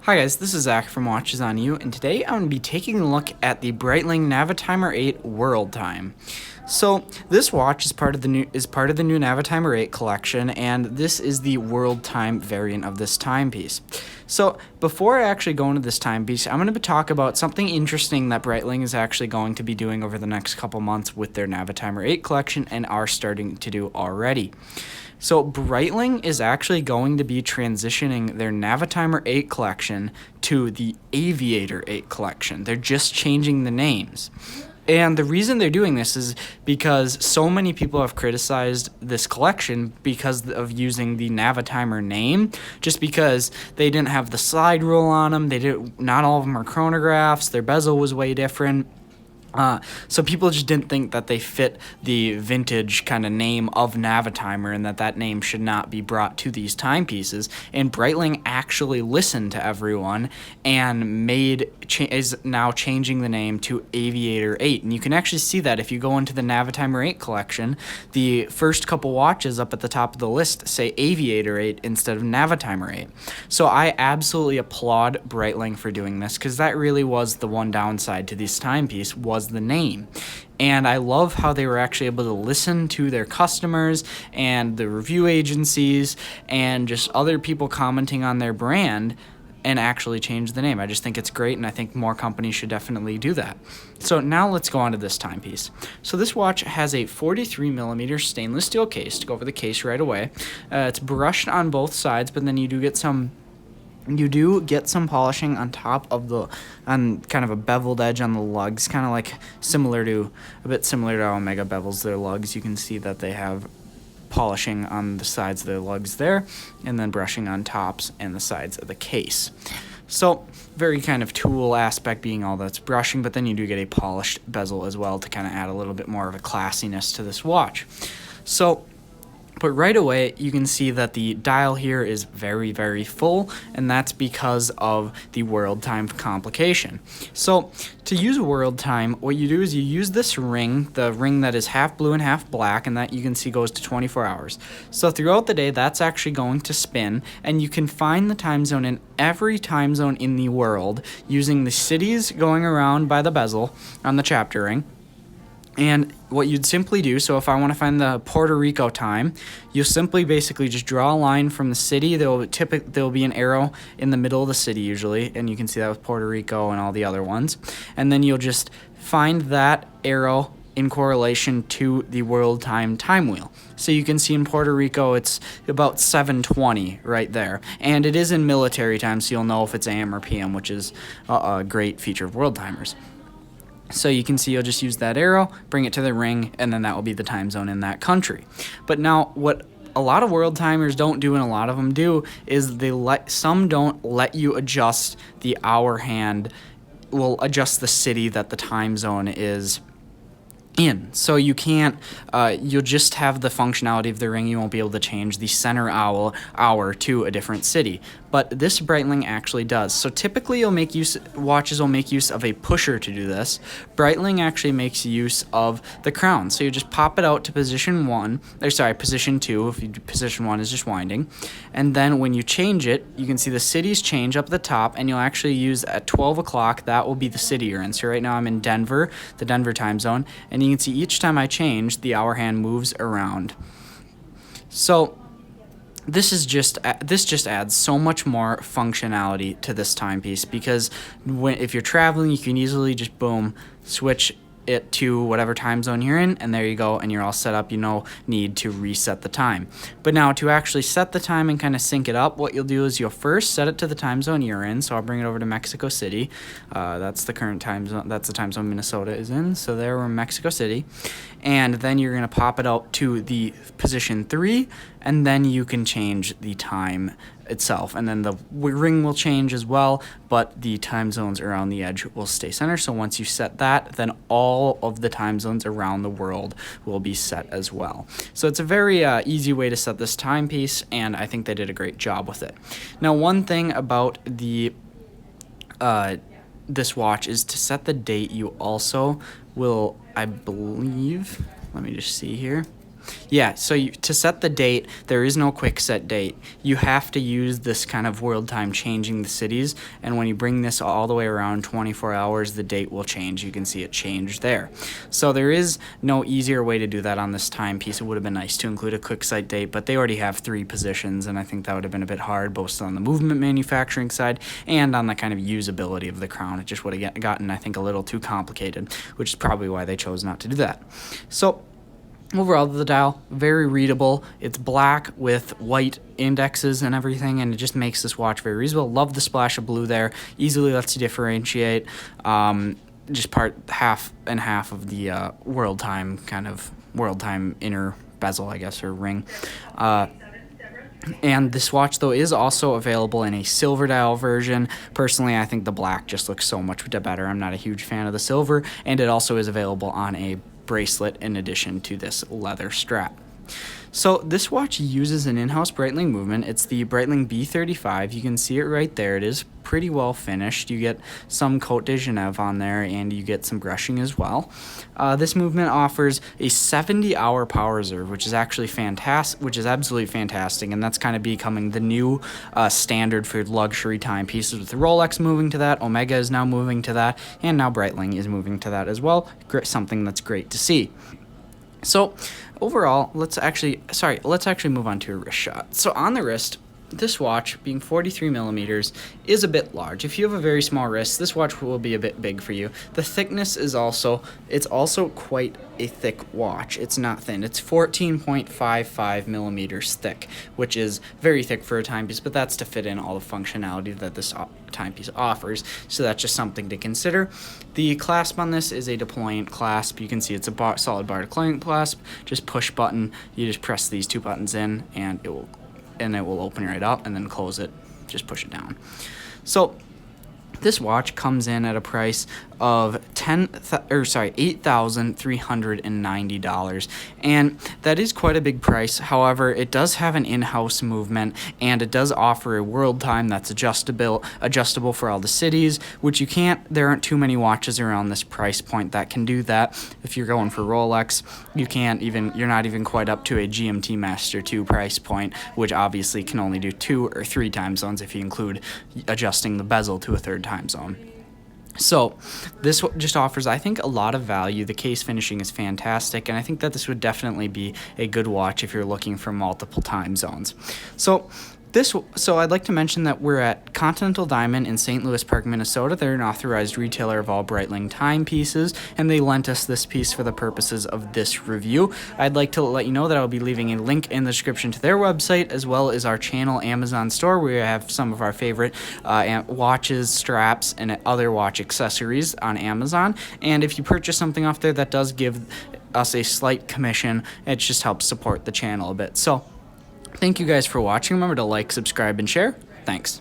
Hi guys, this is Zach from Watches on You, and today I'm going to be taking a look at the Breitling Navitimer 8 World Time. So this watch is part of the new Navitimer 8 collection, and this is the World Time variant of this timepiece. So before I actually go into this timepiece, I'm going to talk about something interesting that Breitling is actually going to be doing over the next couple months with their Navitimer 8 collection and are starting to do already. So Breitling is actually going to be transitioning their Navitimer 8 collection to the Aviator 8 collection. They're just changing the names. And the reason they're doing this is because so many people have criticized this collection because of using the Navitimer name, just because they didn't have the slide rule on them. Not all of them are chronographs. Their bezel was way different. So people just didn't think that they fit the vintage kind of name of Navitimer and that name should not be brought to these timepieces. And Breitling actually listened to everyone and is now changing the name to Aviator 8. And you can actually see that if you go into the Navitimer 8 collection, the first couple watches up at the top of the list say Aviator 8 instead of Navitimer 8. So I absolutely applaud Breitling for doing this, because that really was the one downside to this timepiece, was the name. And I love how they were actually able to listen to their customers and the review agencies and just other people commenting on their brand and actually change the name. I just think it's great, and I think more companies should definitely do that. So now let's go on to this timepiece. So this watch has a 43mm stainless steel case. To go over the case right away, it's brushed on both sides, but then you do get some polishing on top of on kind of a beveled edge on the lugs, kind of like a bit similar to how Omega bevels their lugs. You can see that they have polishing on the sides of their lugs there, and then brushing on tops and the sides of the case. So very kind of tool aspect being all that's brushing, but then you do get a polished bezel as well to kind of add a little bit more of a classiness to this watch. But right away, you can see that the dial here is very, very full, and that's because of the World Time Complication. So to use World Time, what you do is you use this ring, the ring that is half blue and half black, and that you can see goes to 24 hours. So throughout the day, that's actually going to spin, and you can find the time zone in every time zone in the world using the cities going around by the bezel on the chapter ring. And what you'd simply do, so if I want to find the Puerto Rico time, you'll simply basically just draw a line from the city. There'll be an arrow in the middle of the city usually, and you can see that with Puerto Rico and all the other ones. And then you'll just find that arrow in correlation to the world time wheel. So you can see in Puerto Rico it's about 7:20 right there. And it is in military time, so you'll know if it's AM or PM, which is a great feature of world timers. So you can see you'll just use that arrow, bring it to the ring, and then that will be the time zone in that country. But now what a lot of world timers don't do, and a lot of them do, is some don't let you adjust the hour hand, will adjust the city that the time zone is in. So you can't, you'll just have the functionality of the ring. You won't be able to change the center hour to a different city. But this Breitling actually does. So typically watches will make use of a pusher to do this. Breitling actually makes use of the crown. So you just pop it out to position 2. If you do position 1 is just winding. And then when you change it, you can see the cities change up at the top, and you'll actually use at 12 o'clock, that will be the city you're in. So right now I'm in Denver, the Denver time zone, and you can see each time I change, the hour hand moves around. So this just adds so much more functionality to this timepiece, because if you're traveling, you can easily just switch it to whatever time zone you're in, and there you go, and you're all set up. No need to reset the time. But now to actually set the time and kind of sync it up, what you'll do is you'll first set it to the time zone you're in. So I'll bring it over to Mexico City. That's the current time zone. That's the time zone Minnesota is in. So there we're in Mexico City. And then you're going to pop it out to the position 3, and then you can change the time itself, and then the ring will change as well, but the time zones around the edge will stay center. So once you set that, then all of the time zones around the world will be set as well. So it's a very easy way to set this timepiece, and I think they did a great job with it. Now, one thing about this watch is to set the date. You also will, I believe, let me just see here. Yeah, so to set the date, there is no quick set date. You have to use this kind of world time changing the cities, and when you bring this all the way around 24 hours, the date will change. You can see it change there. So there is no easier way to do that on this timepiece. It would have been nice to include a quick set date, but they already have 3 positions, and I think that would have been a bit hard, both on the movement manufacturing side and on the kind of usability of the crown. It just would have gotten, I think, a little too complicated, which is probably why they chose not to do that. So overall, the dial, very readable. It's black with white indexes and everything, and it just makes this watch very readable. Love the splash of blue there. Easily lets you differentiate. Just part half and half of the world time inner bezel, I guess, or ring. And this watch, though, is also available in a silver dial version. Personally, I think the black just looks so much better. I'm not a huge fan of the silver, and it also is available on a bracelet in addition to this leather strap. So this watch uses an in-house Breitling movement. It's the Breitling B35. You can see it right there. It is pretty well finished. You get some Côte de Genève on there, and you get some brushing as well. This movement offers a 70-hour power reserve, which is actually fantastic, which is absolutely fantastic, and that's kind of becoming the new standard for luxury timepieces, with Rolex moving to that, Omega is now moving to that, and now Breitling is moving to that as well. Something that's great to see. So overall, let's actually move on to a wrist shot. So on the wrist, this watch, being 43 millimeters, is a bit large. If you have a very small wrist, this watch will be a bit big for you. The thickness is also quite a thick watch. It's not thin. It's 14.55 millimeters thick, which is very thick for a timepiece, but that's to fit in all the functionality that this timepiece offers. So that's just something to consider. The clasp on this is a deployant clasp. You can see it's a solid bar deployant clasp. Just push button. You just press these 2 buttons in, and it will open right up, and then close it, just push it down. So this watch comes in at a price of $8,390, and that is quite a big price. However, it does have an in-house movement, and it does offer a world time that's adjustable for all the cities, which there aren't too many watches around this price point that can do that. If you're going for Rolex, you're not even quite up to a GMT Master 2 price point, which obviously can only do 2 or 3 time zones if you include adjusting the bezel to a 3rd time zone. So this just offers, I think, a lot of value. The case finishing is fantastic, and I think that this would definitely be a good watch if you're looking for multiple time zones. So I'd like to mention that we're at Continental Diamond in St. Louis Park, Minnesota. They're an authorized retailer of all Breitling timepieces, and they lent us this piece for the purposes of this review. I'd like to let you know that I'll be leaving a link in the description to their website, as well as our channel Amazon store, where we have some of our favorite watches, straps, and other watch accessories on Amazon. And if you purchase something off there, that does give us a slight commission. It just helps support the channel a bit. So thank you guys for watching. Remember to like, subscribe, and share. Thanks.